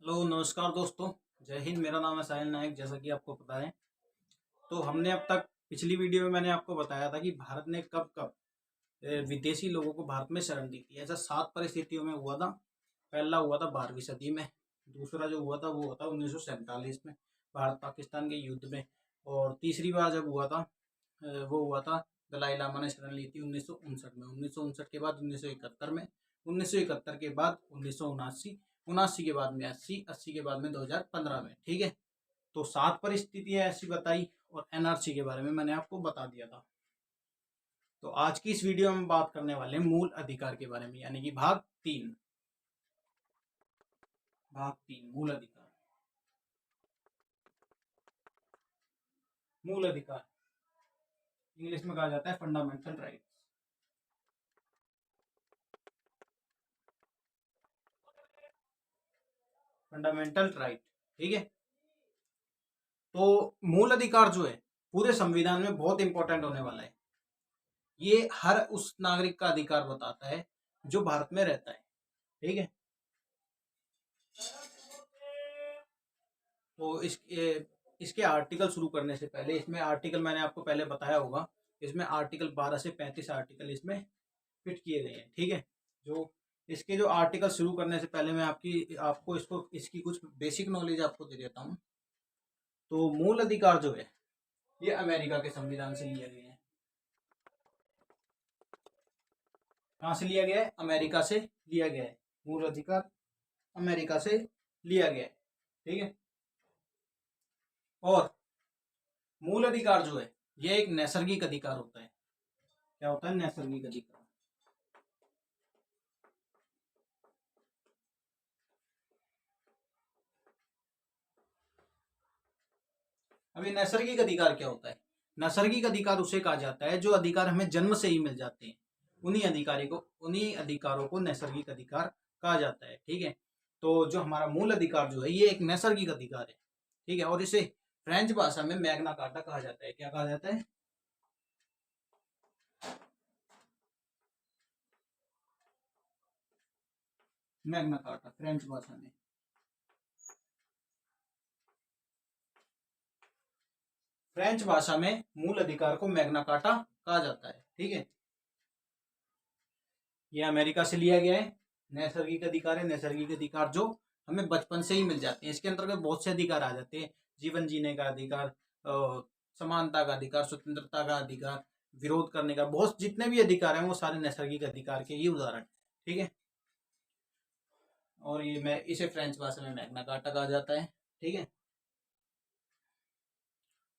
Hello नमस्कार दोस्तों। जय हिंद। मेरा नाम है साहिल नायक, जैसा कि आपको पता है। तो हमने अब तक पिछली वीडियो में मैंने आपको बताया था कि भारत ने कब कब विदेशी लोगों को भारत में शरण दी थी। ऐसा 7 परिस्थितियों में हुआ था। पहला हुआ था 12वीं सदी में। दूसरा जो हुआ था वो हुआ था 1947 में, भारत पाकिस्तान के युद्ध में। और तीसरी बार जब हुआ था वो हुआ था, दलाई लामा ने शरण ली थी 1959 में। 1959 के बाद 1971 में, 1971 के बाद 1979, 79 के बाद में 80, 80 के बाद में 2015 में। ठीक है। तो 7 परिस्थितियां ऐसी बताई और एनआरसी के बारे में मैंने आपको बता दिया था। तो आज की इस वीडियो में बात करने वाले हैं मूल अधिकार के बारे में, यानी कि भाग 3। भाग 3 मूल अधिकार। मूल अधिकार इंग्लिश में कहा जाता है फंडामेंटल राइट। Fundamental right. ठीक है। तो मूल अधिकार जो है पूरे संविधान में बहुत इंपॉर्टेंट होने वाला है। ये हर उस नागरिक का अधिकार बताता है जो भारत में रहता है। ठीक है। तो इसके आर्टिकल शुरू करने से पहले, इसमें आर्टिकल मैंने आपको पहले बताया होगा। इसमें आर्टिकल 12 से 35 आर्टिकल इसमें फिट किए गए हैं। ठीक है। जो इसके जो आर्टिकल शुरू करने से पहले मैं आपको इसकी कुछ बेसिक नॉलेज आपको दे देता हूँ। तो मूल अधिकार जो है ये अमेरिका के संविधान से लिए गए हैं। कहाँ से लिया गया है? अमेरिका से लिया गया है। मूल अधिकार अमेरिका से लिया गया है। ठीक है। और मूल अधिकार जो है ये एक नैसर्गिक अधिकार होता है। क्या होता है? नैसर्गिक अधिकार। अभी नैसर्गिक अधिकार क्या होता है? नैसर्गिक अधिकार उसे कहा जाता है जो अधिकार हमें जन्म से ही मिल जाते हैं। उन्हीं अधिकारों को नैसर्गिक अधिकार कहा जाता है। ठीक है। तो जो हमारा मूल अधिकार जो है ये एक नैसर्गिक अधिकार है। ठीक है। और इसे फ्रेंच भाषा में मैग्ना कार्टा कहा जाता है। क्या कहा जाता है? मैग्ना कार्टा फ्रेंच भाषा में। फ्रेंच भाषा में मूल अधिकार को मैग्ना कार्टा कहा जाता है। ठीक है। ये अमेरिका से लिया गया है। नैसर्गिक अधिकार है। नैसर्गिक अधिकार जो हमें बचपन से ही मिल जाते हैं। इसके अंतर्गत बहुत से अधिकार आ जाते हैं। जीवन जीने का अधिकार, समानता का अधिकार, स्वतंत्रता का अधिकार, विरोध करने का, बहुत जितने भी अधिकार हैं वो सारे नैसर्गिक अधिकार के ही उदाहरण। ठीक है। और ये मैं इसे फ्रेंच भाषा में मैग्ना कार्टा कहा जाता है। ठीक है।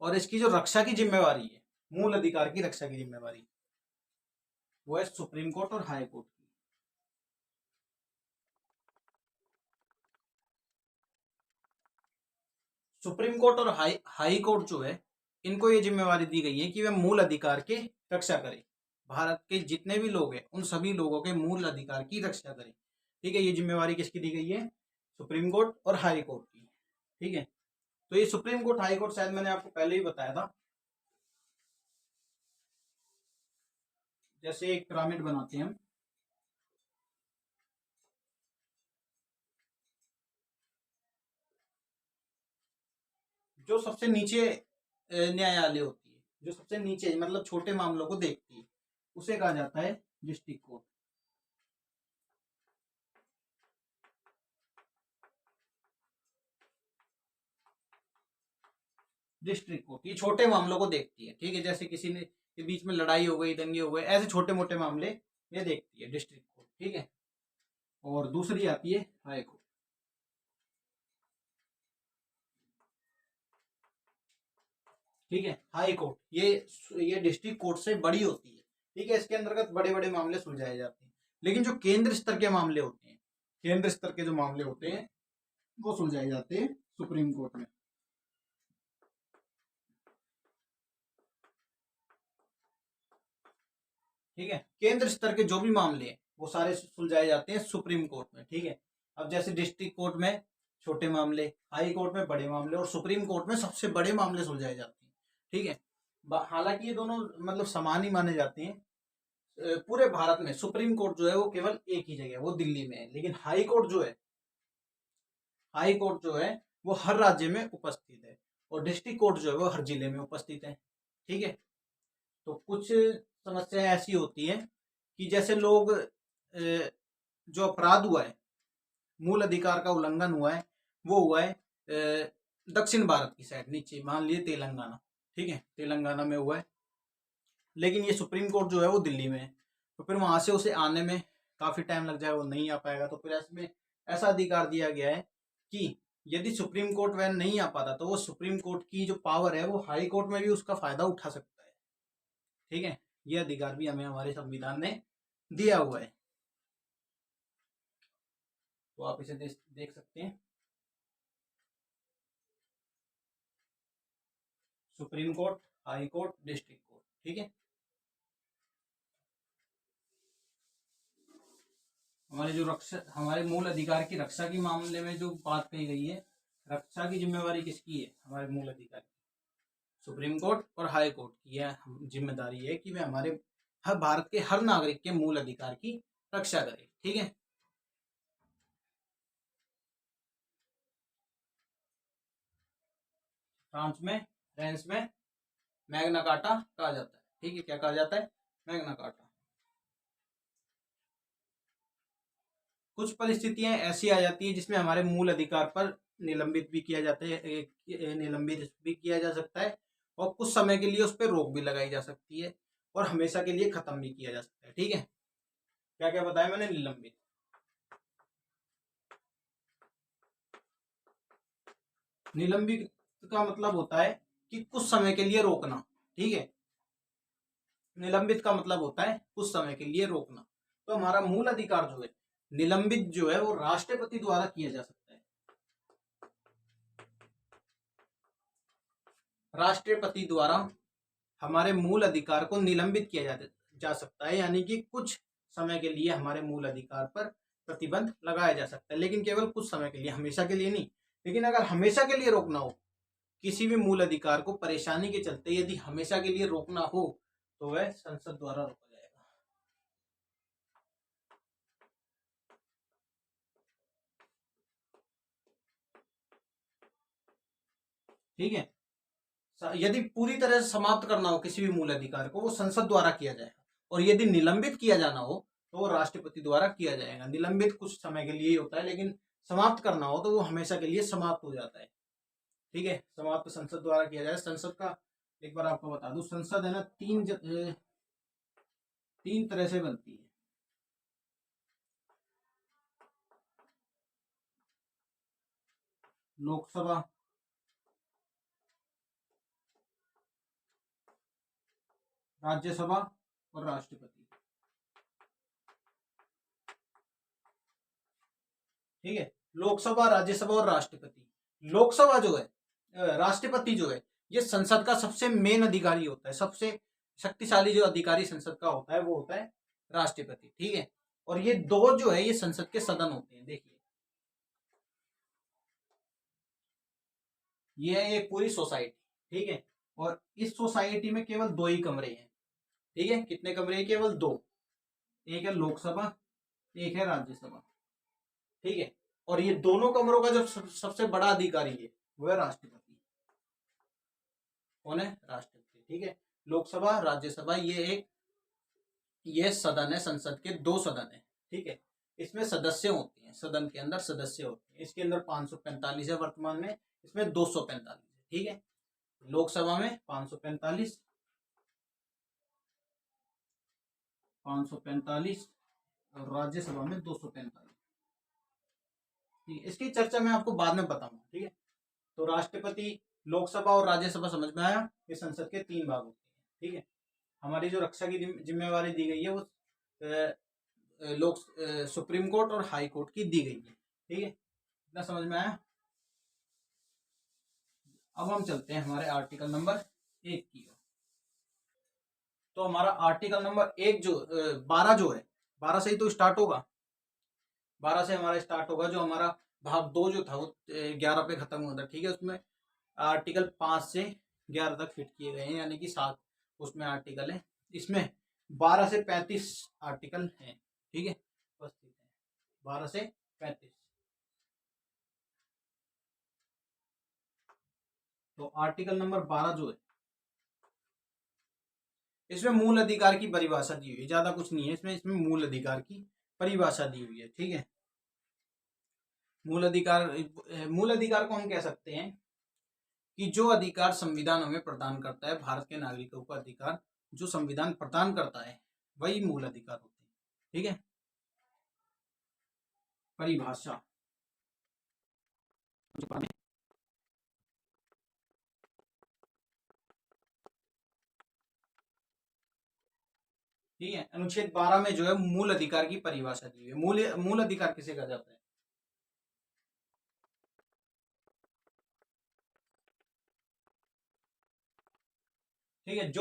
और इसकी जो रक्षा की जिम्मेवारी है, मूल अधिकार की रक्षा की जिम्मेवारी, वो है सुप्रीम कोर्ट और हाई कोर्ट की। सुप्रीम कोर्ट और हाई कोर्ट जो है इनको ये जिम्मेवारी दी गई है कि वे मूल अधिकार की रक्षा करें। भारत के जितने भी लोग हैं उन सभी लोगों के मूल अधिकार की रक्षा करें। ठीक है। ये जिम्मेवारी किसकी दी गई है? सुप्रीम कोर्ट और हाई कोर्ट की। ठीक है। तो ये सुप्रीम कोर्ट हाई कोर्ट शायद मैंने आपको पहले ही बताया था। जैसे एक पिरामिड बनाते हैं हम। जो सबसे नीचे न्यायालय होती है, जो सबसे नीचे मतलब छोटे मामलों को देखती है, उसे कहा जाता है डिस्ट्रिक्ट कोर्ट। डिस्ट्रिक्ट कोर्ट ये छोटे मामलों को देखती है। ठीक है। जैसे किसी ने के बीच में लड़ाई हो गई, दंगे हो गए, ऐसे छोटे मोटे मामले ये देखती है डिस्ट्रिक्ट कोर्ट। ठीक है। और दूसरी आती है हाई कोर्ट। ठीक है। हाई कोर्ट ये डिस्ट्रिक्ट कोर्ट से बड़ी होती है। ठीक है। इसके अंतर्गत बड़े बड़े मामले सुलझाए जाते हैं। लेकिन जो केंद्र स्तर के मामले होते हैं, केंद्र स्तर के जो मामले होते हैं वो सुलझाए जाते हैं सुप्रीम कोर्ट में। ठीक है। केंद्र स्तर के जो भी मामले हैं वो सारे सुलझाए जाते हैं सुप्रीम कोर्ट में। ठीक है। अब जैसे डिस्ट्रिक्ट कोर्ट में छोटे मामले, हाई कोर्ट में बड़े मामले और सुप्रीम कोर्ट में सबसे बड़े मामले सुलझाए जाते हैं। ठीक है। हालांकि ये दोनों मतलब समान ही माने जाते हैं। पूरे भारत में सुप्रीम कोर्ट जो है वो केवल एक ही जगह है, वो दिल्ली में है। लेकिन हाई कोर्ट जो है, हाई कोर्ट जो है वो हर राज्य में उपस्थित है और डिस्ट्रिक्ट कोर्ट जो है वो हर जिले में उपस्थित है। ठीक है, तो कुछ समस्याएं ऐसी होती हैं कि जैसे लोग जो अपराध हुआ है, मूल अधिकार का उल्लंघन हुआ है, वो हुआ है दक्षिण भारत की साइड, नीचे मान लिए तेलंगाना। ठीक है, तेलंगाना में हुआ है, लेकिन ये सुप्रीम कोर्ट जो है वो दिल्ली में है, तो फिर वहां से उसे आने में काफी टाइम लग जाएगा, वो नहीं आ पाएगा। तो फिर इसमें ऐसा अधिकार दिया गया है कि यदि सुप्रीम कोर्ट वह नहीं आ पाता तो वो सुप्रीम कोर्ट की जो पावर है वो हाई कोर्ट में भी उसका फायदा उठा सकता है। ठीक है, ये अधिकार भी हमें हमारे संविधान ने दिया हुआ है, तो आप इसे देख सकते हैं। Supreme court, high court, district court. ठीक है, हमारे जो रक्षा, हमारे मूल अधिकार की रक्षा के मामले में जो बात कही गई है, रक्षा की जिम्मेवारी किसकी है? हमारे मूल अधिकार की सुप्रीम कोर्ट और हाई कोर्ट की यह जिम्मेदारी है कि वे हमारे हर भारत के हर नागरिक के मूल अधिकार की रक्षा करें। ठीक है, फ्रांस में, फ्रांस में मैग्ना कार्टा कहा जाता है। ठीक है, क्या कहा जाता है? Magna carta. कुछ परिस्थितियां ऐसी आ जाती है जिसमें हमारे मूल अधिकार पर निलंबित भी किया जाता है, निलंबित भी किया जा सकता है, और कुछ समय के लिए उस पर रोक भी लगाई जा सकती है, और हमेशा के लिए खत्म भी किया जा सकता है। ठीक है, क्या क्या बताया मैंने? निलंबित, निलंबित का मतलब होता है कि कुछ समय के लिए रोकना। ठीक है, निलंबित का मतलब होता है कुछ समय के लिए रोकना। तो हमारा मूल अधिकार जो है निलंबित जो है वो राष्ट्रपति द्वारा किया जा सकता है। राष्ट्रपति द्वारा हमारे मूल अधिकार को निलंबित किया जा सकता है, यानी कि कुछ समय के लिए हमारे मूल अधिकार पर प्रतिबंध लगाया जा सकता है, लेकिन केवल कुछ समय के लिए, हमेशा के लिए नहीं। लेकिन अगर हमेशा के लिए रोकना हो किसी भी मूल अधिकार को, परेशानी के चलते यदि हमेशा के लिए रोकना हो, तो वह संसद द्वारा रोका जाएगा। ठीक है, यदि पूरी तरह से समाप्त करना हो किसी भी मूल अधिकार को, वो संसद द्वारा किया जाएगा, और यदि निलंबित किया जाना हो तो वो राष्ट्रपति द्वारा किया जाएगा। निलंबित कुछ समय के लिए ही होता है, लेकिन समाप्त करना हो तो वो हमेशा के लिए समाप्त हो जाता है। ठीक है, समाप्त संसद द्वारा किया जाए। संसद का एक बार आपको बता दूं, संसद है ना तीन तरह से बनती है। लोकसभा, राज्यसभा और राष्ट्रपति। ठीक है, लोकसभा, राज्यसभा और राष्ट्रपति। लोकसभा जो है, राष्ट्रपति जो है, ये संसद का सबसे मेन अधिकारी होता है, सबसे शक्तिशाली जो अधिकारी संसद का होता है वो होता है राष्ट्रपति। ठीक है, और ये दो जो है ये संसद के सदन होते हैं। देखिए, ये है एक पूरी सोसाइटी। ठीक है, और इस सोसाइटी में केवल दो ही कमरे हैं। ठीक है, कितने कमरे हैं? केवल दो। एक है लोकसभा, एक है राज्यसभा। ठीक है, और ये दोनों कमरों का जो सबसे बड़ा अधिकारी है वो है राष्ट्रपति। कौन है? राष्ट्रपति। ठीक है, लोकसभा, राज्यसभा, ये सदन है, संसद के दो सदन है। ठीक है, इसमें सदस्य होते हैं, सदन के अंदर सदस्य होते हैं। इसके अंदर 545 है वर्तमान में, इसमें 245 है। ठीक है, लोकसभा में 545, 545, और राज्यसभा में 245। ठीक है, इसकी चर्चा मैं आपको बाद में बताऊंगा। ठीक है, तो राष्ट्रपति, लोकसभा और राज्यसभा समझ में आया? ये संसद के तीन भाग होते हैं। ठीक है, हमारी जो रक्षा की जिम्मेवारी दी गई है वो सुप्रीम कोर्ट और हाई कोर्ट की दी गई है। ठीक है, इतना समझ में आया? अब हम चलते हैं हमारे आर्टिकल नंबर 1 की ओर। तो हमारा आर्टिकल नंबर 1 जो 12 जो है, 12 से ही तो स्टार्ट होगा। 12 से हमारा स्टार्ट होगा। जो हमारा भाग 2 जो था वो 11 पे खत्म हुआ था। ठीक है, उसमें आर्टिकल 5 से 11 तक फिट किए गए हैं, यानी कि 7 उसमें आर्टिकल है। इसमें 12 से 35 आर्टिकल हैं। ठीक है, उपस्थित है 12 से 35। तो आर्टिकल नंबर 12 जो है, इसमें मूल अधिकार की परिभाषा दी हुई है, ज्यादा कुछ नहीं है इसमें। इसमें मूल अधिकार की परिभाषा दी हुई है, ठीक है। मूल अधिकार को हम कह सकते हैं कि जो अधिकार संविधान हमें प्रदान करता है, भारत के नागरिकों को अधिकार जो संविधान प्रदान करता है, वही मूल अधिकार होते हैं, ठीक है। परिभाषा, ठीक है। अनुच्छेद 12 में जो है मूल अधिकार की परिभाषा दी हुई है। मूल अधिकार किसे कहा जाता है? ठीक है,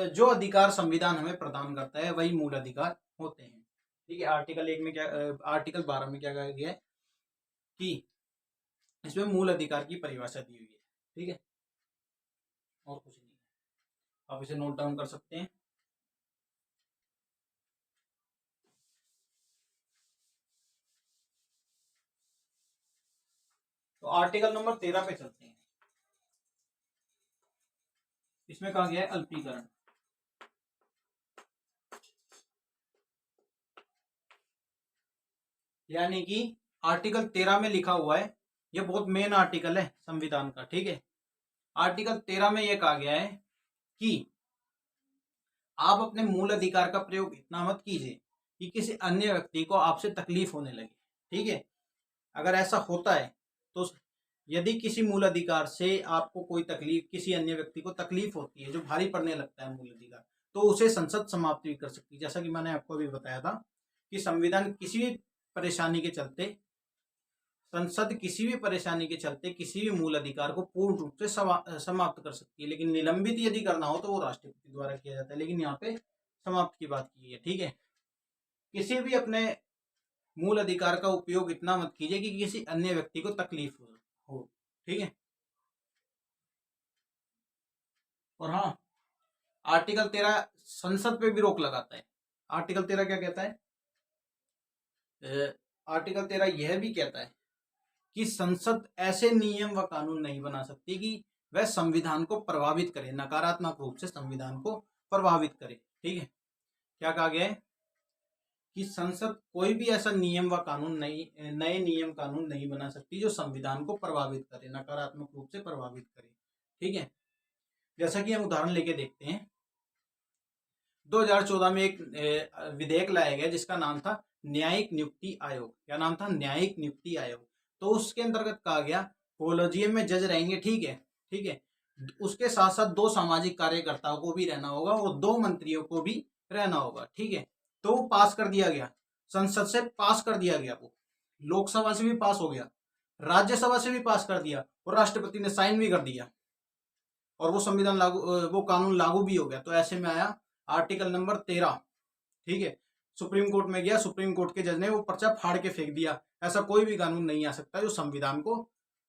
जो अधिकार संविधान हमें प्रदान करता है वही मूल अधिकार होते हैं, ठीक है। आर्टिकल 1 में क्या, आर्टिकल 12 में क्या कहा गया है कि इसमें मूल अधिकार की परिभाषा दी हुई है, ठीक है, और कुछ नहीं है। आप इसे नोट डाउन कर सकते हैं। तो आर्टिकल नंबर 13 पे चलते हैं। इसमें कहा गया है अल्पीकरण, यानी कि आर्टिकल 13 में लिखा हुआ है, यह बहुत मेन आर्टिकल है संविधान का, ठीक है। आर्टिकल 13 में यह कहा गया है कि आप अपने मूल अधिकार का प्रयोग इतना मत कीजिए कि किसी अन्य व्यक्ति को आपसे तकलीफ होने लगे, ठीक है। अगर ऐसा होता है तो यदि किसी मूल अधिकार से आपको कोई तकलीफ, किसी अन्य व्यक्ति को तकलीफ होती है जो भारी पड़ने लगता है मूल अधिकार, तो उसे संसद समाप्त भी कर सकती है। जैसा कि मैंने आपको अभी बताया था कि संविधान किसी भी परेशानी के चलते, संसद किसी भी परेशानी के चलते किसी भी मूल अधिकार को पूर्ण रूप से समाप्त कर सकती है, लेकिन निलंबित यदि करना हो तो वो राष्ट्रपति द्वारा किया जाता है। लेकिन यहाँ पे समाप्त की बात की है, ठीक है। किसी भी अपने मूल अधिकार का उपयोग इतना मत कीजिए कि किसी अन्य व्यक्ति को तकलीफ हो, ठीक है। और हाँ, आर्टिकल 13 संसद पे भी रोक लगाता है। आर्टिकल 13 क्या कहता है? आर्टिकल 13 यह भी कहता है कि संसद ऐसे नियम व कानून नहीं बना सकती कि वह संविधान को प्रभावित करे, नकारात्मक रूप से संविधान को प्रभावित करे, ठीक है। क्या कहा गया है कि संसद कोई भी ऐसा नियम व कानून नहीं, नए नियम कानून नहीं बना सकती जो संविधान को प्रभावित करे, नकारात्मक रूप से प्रभावित करे, ठीक है। जैसा कि हम उदाहरण लेके देखते हैं, 2014 में एक विधेयक लाया गया जिसका नाम था न्यायिक नियुक्ति आयोग। क्या नाम था? न्यायिक नियुक्ति आयोग। तो उसके अंतर्गत कहा गया कोलेजियम में जज रहेंगे, ठीक है, ठीक है। उसके साथ साथ 2 सामाजिक कार्यकर्ताओं को भी रहना होगा और 2 मंत्रियों को भी रहना होगा, ठीक है। तो वो पास कर दिया गया, संसद से पास कर दिया गया, वो लोकसभा से भी पास हो गया, राज्यसभा से भी पास कर दिया और राष्ट्रपति ने साइन भी कर दिया और वो संविधान लागू, वो कानून लागू भी हो गया। तो ऐसे में आया आर्टिकल नंबर 13, ठीक है। सुप्रीम कोर्ट में गया, सुप्रीम कोर्ट के जज ने वो पर्चा फाड़ के फेंक दिया। ऐसा कोई भी कानून नहीं आ सकता जो संविधान को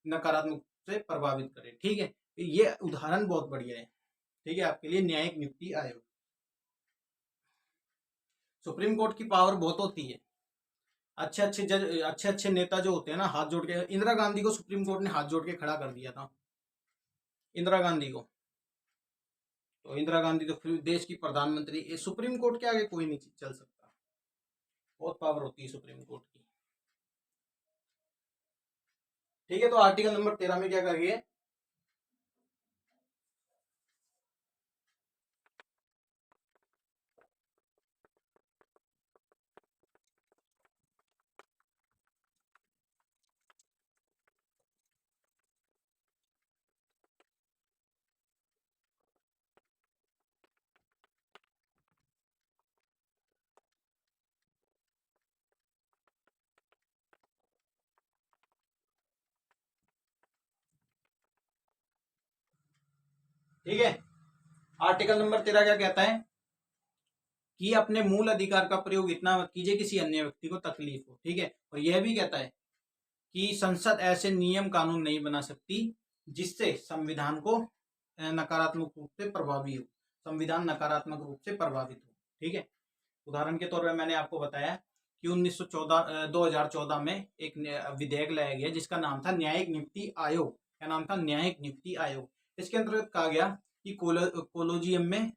नकारात्मक से प्रभावित करे, ठीक है। ये उदाहरण बहुत बढ़िया है, ठीक है, आपके लिए न्यायिक नियुक्ति आयोग। सुप्रीम कोर्ट की पावर बहुत होती है। अच्छे अच्छे जज, अच्छे अच्छे नेता जो होते हैं ना, हाथ जोड़ के, इंदिरा गांधी को सुप्रीम कोर्ट ने हाथ जोड़ के खड़ा कर दिया था, इंदिरा गांधी को। तो इंदिरा गांधी तो फिर देश की प्रधानमंत्री, सुप्रीम कोर्ट के आगे कोई नहीं चल सकता। बहुत पावर होती है सुप्रीम कोर्ट की, ठीक है। तो आर्टिकल नंबर 13 में क्या करिए, ठीक है। आर्टिकल नंबर 13 क्या कहता है कि अपने मूल अधिकार का प्रयोग इतना मत कीजिए किसी अन्य व्यक्ति को तकलीफ हो, ठीक है। और यह भी कहता है कि संसद ऐसे नियम कानून नहीं बना सकती जिससे संविधान को नकारात्मक रूप से प्रभावी हो, संविधान नकारात्मक रूप से प्रभावित हो, ठीक है। उदाहरण के तौर पर मैंने आपको बताया कि 2014 में एक विधेयक लाया गया जिसका नाम था न्यायिक नियुक्ति आयोग। क्या नाम था? न्यायिक नियुक्ति आयोग। इसके अंतर्गत कहा गया कि कोलोजियम में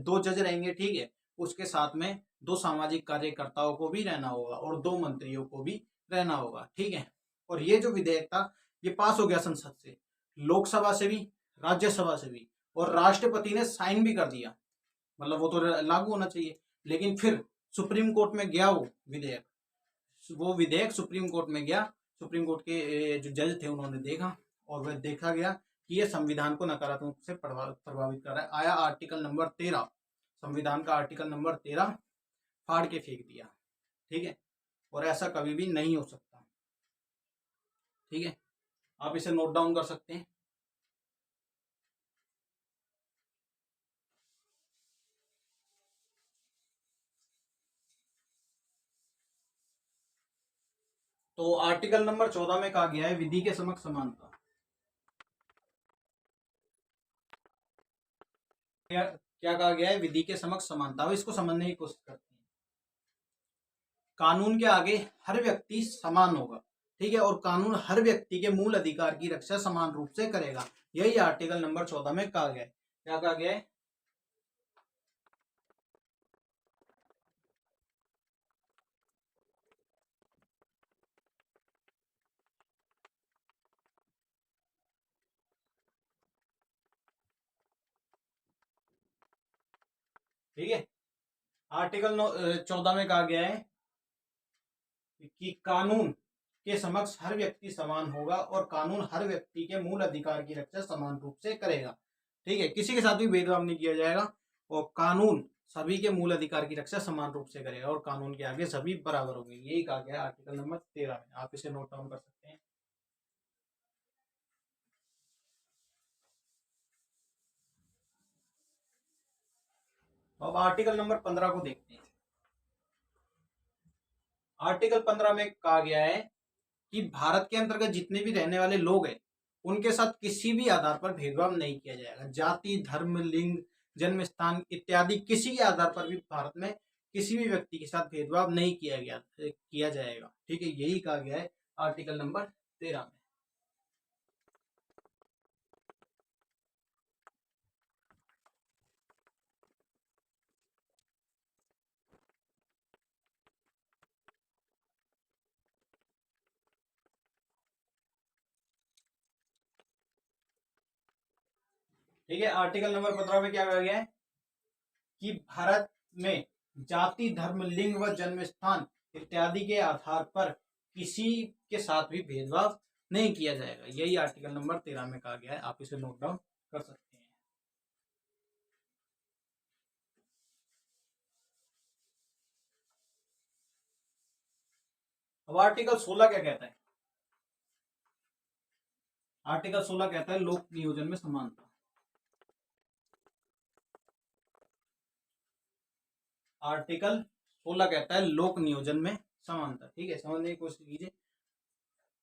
2 जज रहेंगे, ठीक है। उसके साथ में 2 सामाजिक कार्यकर्ताओं को भी रहना होगा और 2 मंत्रियों को भी रहना होगा, ठीक है। और ये जो विधेयक था ये पास हो गया संसद से, लोकसभा से भी, राज्यसभा से भी, और राष्ट्रपति ने साइन भी कर दिया, मतलब वो तो लागू होना चाहिए। लेकिन फिर सुप्रीम कोर्ट में गया वो विधेयक सुप्रीम कोर्ट में गया। सुप्रीम कोर्ट के जो जज थे उन्होंने देखा, और वह देखा गया कि ये संविधान को नकारात्मक रूप से प्रभावित कर रहा है। आया आर्टिकल नंबर 13, संविधान का आर्टिकल नंबर 13 फाड़ के फेंक दिया, ठीक है। और ऐसा कभी भी नहीं हो सकता, ठीक है। आप इसे नोट डाउन कर सकते हैं। तो आर्टिकल नंबर 14 में कहा गया है विधि के समक्ष समानता। क्या कहा गया है? विधि के समक्ष समानता। अब इसको समझने की कोशिश करते हैं। कानून के आगे हर व्यक्ति समान होगा, ठीक है, और कानून हर व्यक्ति के मूल अधिकार की रक्षा समान रूप से करेगा। यही आर्टिकल नंबर 14 में कहा गया है। क्या कहा गया है? ठीक है, आर्टिकल 14 में कहा गया है कि कानून के समक्ष हर व्यक्ति समान होगा और कानून हर व्यक्ति के मूल अधिकार की रक्षा समान रूप से करेगा, ठीक है। किसी के साथ भी भेदभाव नहीं किया जाएगा, और कानून सभी के मूल अधिकार की रक्षा समान रूप से करेगा, और कानून के आगे सभी बराबर होंगे। यही कहा गया है आर्टिकल नंबर 13 में। आप इसे नोट डाउन कर सकते हैं। अब आर्टिकल नंबर 15 को देखते हैं। आर्टिकल 15 में कहा गया है कि भारत के अंतर्गत जितने भी रहने वाले लोग हैं उनके साथ किसी भी आधार पर भेदभाव नहीं किया जाएगा। जाति, धर्म, लिंग, जन्म स्थान इत्यादि किसी के आधार पर भी भारत में किसी भी व्यक्ति के साथ भेदभाव नहीं किया जाएगा, ठीक है। यही कहा गया है आर्टिकल नंबर 13 में। ठीक है, आर्टिकल नंबर 15 में क्या कहा गया है कि भारत में जाति, धर्म, लिंग व जन्म स्थान इत्यादि के आधार पर किसी के साथ भी भेदभाव नहीं किया जाएगा। यही आर्टिकल नंबर 13 में कहा गया है। आप इसे नोट डाउन कर सकते हैं। अब आर्टिकल 16 क्या कहता है? आर्टिकल 16 कहता है लोक नियोजन में समानता। आर्टिकल 16 कहता है लोक नियोजन में समानता, ठीक है। समझने की कोशिश कीजिए।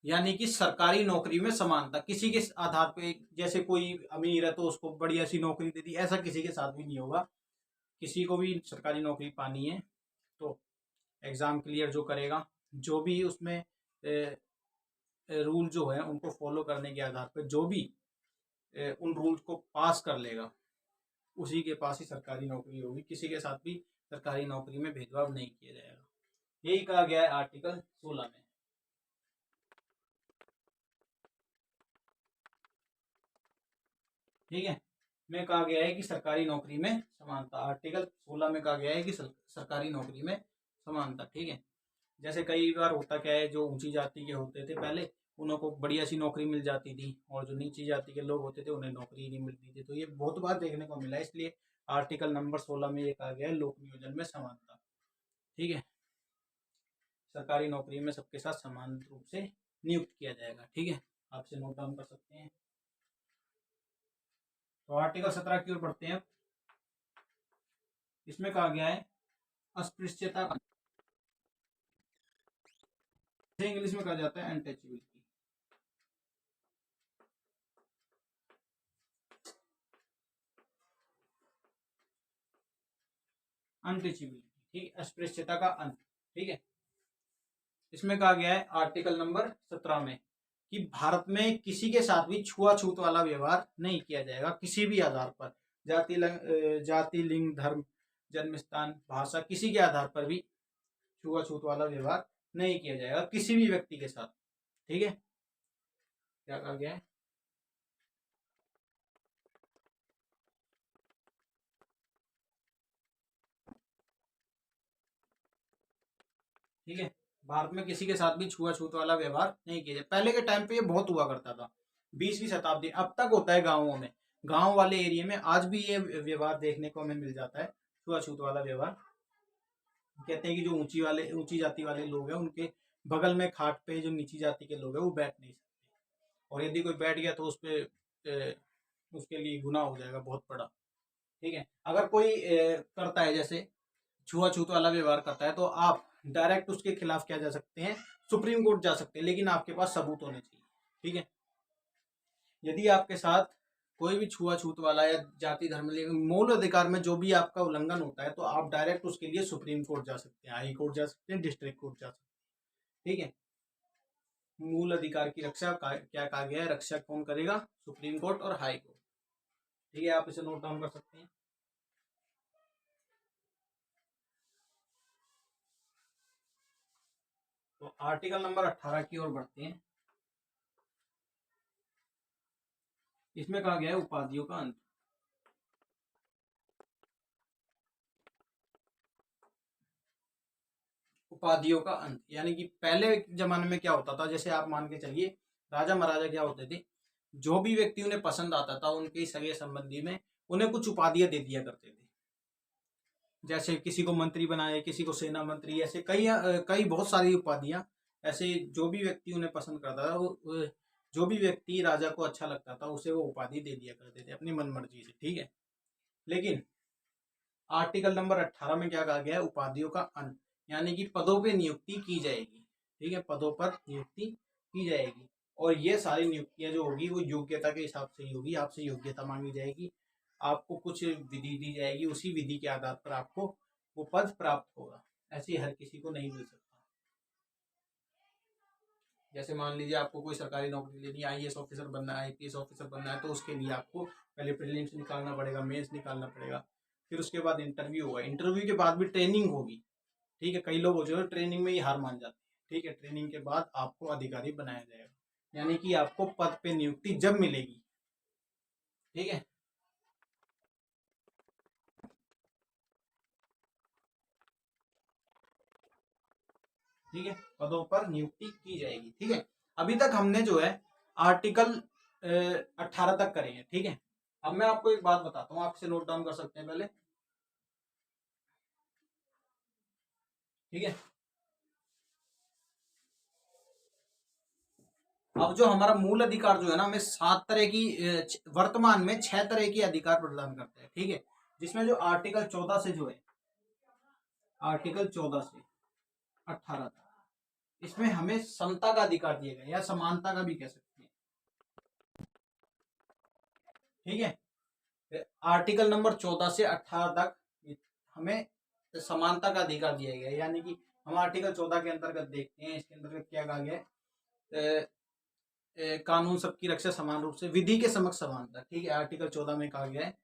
यानी कि सरकारी नौकरी में समानता, किसी के आधार पे, जैसे कोई अमीर है तो उसको बढ़िया सी नौकरी दे दी, ऐसा किसी के साथ भी नहीं होगा। किसी को भी सरकारी नौकरी पानी है तो एग्जाम क्लियर जो करेगा, जो भी उसमें रूल जो है उनको फॉलो करने के आधार पर जो भी उन रूल्स को पास कर लेगा उसी के पास ही सरकारी नौकरी होगी। किसी के साथ भी सरकारी नौकरी में भेदभाव नहीं किया जाएगा। यही कहा गया है आर्टिकल 16 में, ठीक है। में कहा गया है कि सरकारी नौकरी में समानता। आर्टिकल 16 में कहा गया है कि सरकारी नौकरी में समानता, ठीक है। जैसे कई बार होता क्या है, जो ऊंची जाति के होते थे पहले उनको बढ़िया सी नौकरी मिल जाती थी, और जो नीची जाति के लोग होते थे उन्हें नौकरी नहीं मिलती थी। तो ये बहुत बार देखने को मिला है, इसलिए आर्टिकल नंबर 16 में ये कहा गया है लोक नियोजन में समानता, ठीक है। सरकारी नौकरी में सबके साथ समान रूप से नियुक्त किया जाएगा, ठीक है। आप इसे नोट डाउन कर सकते हैं। तो आर्टिकल 17 की ओर बढ़ते हैं। इसमें कहा गया है अस्पृश्यता, इंग्लिश में कहा जाता है अनटचेबिलिटी। अनटचेबिलिटी, ठीक, अस्पृश्यता का अंत, ठीक है। इसमें कहा गया है आर्टिकल नंबर 17 में कि भारत में किसी के साथ भी छुआछूत वाला व्यवहार नहीं किया जाएगा, किसी भी आधार पर, जाति, लिंग, धर्म, जन्म स्थान, भाषा, किसी के आधार पर भी छुआछूत वाला व्यवहार नहीं किया जाएगा किसी भी व्यक्ति के साथ। ठीक है, क्या कहा गया है? ठीक है, भारत में किसी के साथ भी छुआछूत वाला व्यवहार नहीं किया जाए। पहले के टाइम पे ये बहुत हुआ करता था, 20वीं शताब्दी, अब तक होता है गाँवों में, गाँव वाले एरिया में आज भी ये व्यवहार देखने को हमें मिल जाता है, छुआछूत वाला व्यवहार। कहते हैं कि जो ऊंची जाति वाले लोग हैं उनके बगल में खाट पे जो नीची जाति के लोग हैं वो बैठ नहीं सकते, और यदि कोई बैठ गया तो उस पे उसके लिए गुनाह हो जाएगा बहुत बड़ा। ठीक है, अगर कोई करता है जैसे छुआछूत वाला व्यवहार करता है तो आप डायरेक्ट उसके खिलाफ क्या जा सकते हैं, सुप्रीम कोर्ट जा सकते हैं, लेकिन आपके पास सबूत होने चाहिए। ठीक है, यदि आपके साथ कोई भी छुआछूत वाला या जाति धर्म मूल अधिकार में जो भी आपका उल्लंघन होता है तो आप डायरेक्ट उसके लिए सुप्रीम कोर्ट जा सकते हैं, हाई कोर्ट जा सकते हैं, डिस्ट्रिक्ट कोर्ट जा सकते हैं। ठीक है, मूल अधिकार की रक्षा क्या कहा गया है, रक्षा कौन करेगा, सुप्रीम कोर्ट और हाई कोर्ट। ठीक है, आप इसे नोट डाउन कर सकते हैं। तो आर्टिकल नंबर 18 की ओर बढ़ते हैं। इसमें कहा गया है उपाधियों का अंत। उपाधियों का अंत यानी कि पहले जमाने में क्या होता था, जैसे आप मान के चलिए राजा महाराजा क्या होते थे, जो भी व्यक्ति उन्हें पसंद आता था उनके सगे संबंधी में उन्हें कुछ उपाधियां दे दिया करते थे। जैसे किसी को मंत्री बनाए, किसी को सेना मंत्री, ऐसे कई बहुत सारी उपाधियां, ऐसे जो भी व्यक्ति उन्हें पसंद करता था जो भी व्यक्ति राजा को अच्छा लगता था उसे वो उपाधि दे दिया करते थे अपनी मनमर्जी से। ठीक है, लेकिन आर्टिकल नंबर 18 में क्या कहा गया है, उपाधियों का अंत यानी कि पदों पे नियुक्ति की जाएगी। ठीक है, पदों पर नियुक्ति की जाएगी और ये सारी नियुक्तियां जो होगी वो योग्यता के हिसाब से ही होगी, आपसे योग्यता मांगी जाएगी, आपको कुछ विधि दी जाएगी, उसी विधि के आधार पर आपको वो पद प्राप्त होगा, ऐसे हर किसी को नहीं मिल सकता। जैसे मान लीजिए आपको कोई सरकारी नौकरी लेनी है, IAS ऑफिसर बनना है, IPS ऑफिसर बनना है, तो उसके लिए आपको पहले प्रीलिम्स निकालना पड़ेगा, मेंस निकालना पड़ेगा, फिर उसके बाद इंटरव्यू होगा, इंटरव्यू के बाद भी ट्रेनिंग होगी। ठीक है, कई लोग हो जो है ट्रेनिंग में ही हार मान जाते हैं। ठीक है, ट्रेनिंग के बाद आपको अधिकारी बनाया जाएगा यानी कि आपको पद पे नियुक्ति जब मिलेगी। ठीक है, ठीक है, पदों पर नियुक्ति की जाएगी। ठीक है, अभी तक हमने जो है आर्टिकल 18 तक करे हैं। ठीक है, अब मैं आपको एक बात बताता हूँ, आप इसे नोट डाउन कर सकते हैं पहले। ठीक है, अब जो हमारा मूल अधिकार जो है ना, हमें 7 तरह की वर्तमान में 6 तरह के अधिकार प्रदान करते हैं। ठीक है, जिसमें जो आर्टिकल 14 से जो है, आर्टिकल 14 से 18 तक, इसमें हमें समता का अधिकार दिया गया या समानता का भी कह सकते हैं। ठीक है, आर्टिकल नंबर 14 से 18 तक हमें समानता का अधिकार दिया गया है, यानी कि हम आर्टिकल 14 के अंतर्गत देखते हैं, इसके अंतर्गत क्या कहा गया है, कानून सबकी रक्षा समान रूप से, विधि के समक्ष समानता। ठीक है, आर्टिकल 14 में कहा गया है।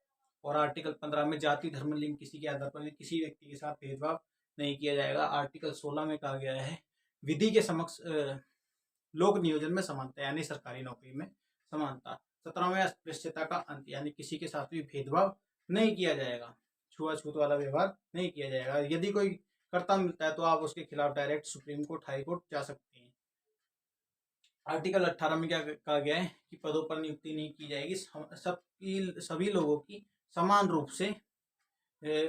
और आर्टिकल 15 में जाति, धर्म, लिंग किसी के आधार पर किसी व्यक्ति के साथ भेदभाव नहीं किया जाएगा। आर्टिकल 16 में कहा गया है विधि के समक्ष लोक नियोजन में समानता यानी सरकारी नौकरी में समानता। 17 में अस्पृश्यता का अंत यानी किसी के साथ भी भेदभाव नहीं किया जाएगा, छुआछूत वाला व्यवहार नहीं किया जाएगा। यदि कोई करता मिलता है तो आप उसके खिलाफ direct supreme court, high court जा सकते हैं। आर्टिकल 18 में क्या कहा गया है कि पदों पर नियुक्ति नहीं की जाएगी, सभी लोगों की समान रूप से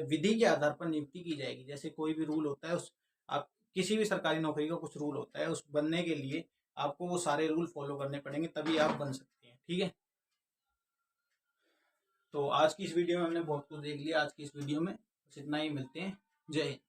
विधि के आधार पर नियुक्ति की जाएगी। जैसे कोई भी रूल होता है, उस आप किसी भी सरकारी नौकरी का कुछ रूल होता है, उस बनने के लिए आपको वो सारे रूल फॉलो करने पड़ेंगे, तभी आप बन सकते हैं। ठीक है, तो आज की इस वीडियो में हमने बहुत कुछ देख लिया। आज की इस वीडियो में बस इतना ही, मिलते हैं। जय हिंद।